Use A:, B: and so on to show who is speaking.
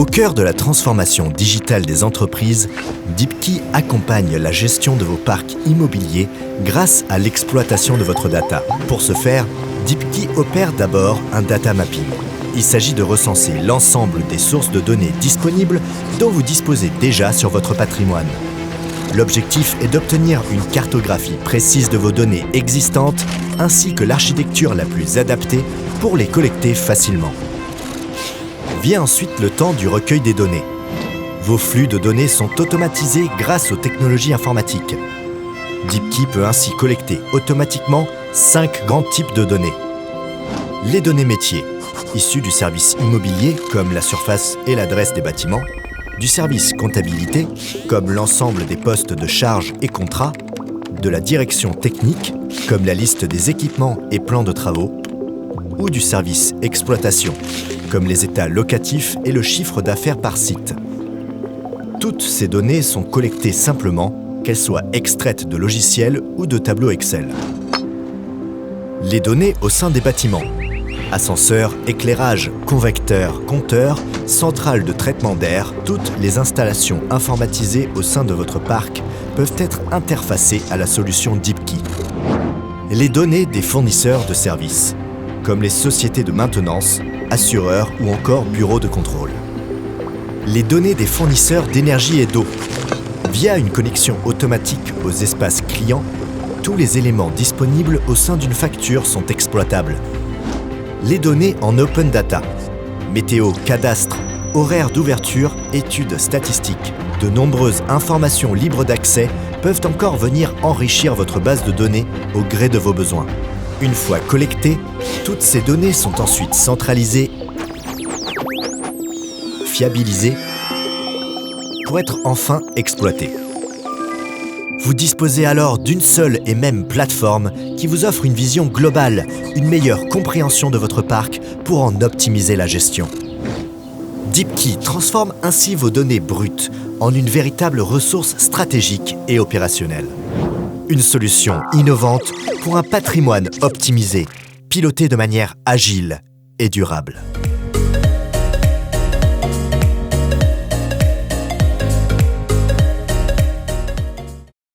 A: Au cœur de la transformation digitale des entreprises, Deepkey accompagne la gestion de vos parcs immobiliers grâce à l'exploitation de votre data. Pour ce faire, Deepkey opère d'abord un data mapping. Il s'agit de recenser l'ensemble des sources de données disponibles dont vous disposez déjà sur votre patrimoine. L'objectif est d'obtenir une cartographie précise de vos données existantes ainsi que l'architecture la plus adaptée pour les collecter facilement. Vient ensuite le temps du recueil des données. Vos flux de données sont automatisés grâce aux technologies informatiques. Deepkey peut ainsi collecter automatiquement 5 grands types de données. Les données métiers, issues du service immobilier comme la surface et l'adresse des bâtiments, du service comptabilité comme l'ensemble des postes de charges et contrats, de la direction technique comme la liste des équipements et plans de travaux, ou du service exploitation comme les états locatifs et le chiffre d'affaires par site. Toutes ces données sont collectées simplement, qu'elles soient extraites de logiciels ou de tableaux Excel. Les données au sein des bâtiments. Ascenseurs, éclairage, convecteurs, compteurs, centrales de traitement d'air, toutes les installations informatisées au sein de votre parc peuvent être interfacées à la solution Deepkey. Les données des fournisseurs de services, comme les sociétés de maintenance, assureurs ou encore bureaux de contrôle. Les données des fournisseurs d'énergie et d'eau. Via une connexion automatique aux espaces clients, tous les éléments disponibles au sein d'une facture sont exploitables. Les données en open data. Météo, cadastre, horaires d'ouverture, études statistiques. De nombreuses informations libres d'accès peuvent encore venir enrichir votre base de données au gré de vos besoins. Une fois collectées, toutes ces données sont ensuite centralisées, fiabilisées, pour être enfin exploitées. Vous disposez alors d'une seule et même plateforme qui vous offre une vision globale, une meilleure compréhension de votre parc pour en optimiser la gestion. Deepkey transforme ainsi vos données brutes en une véritable ressource stratégique et opérationnelle. Une solution innovante pour un patrimoine optimisé, piloté de manière agile et durable.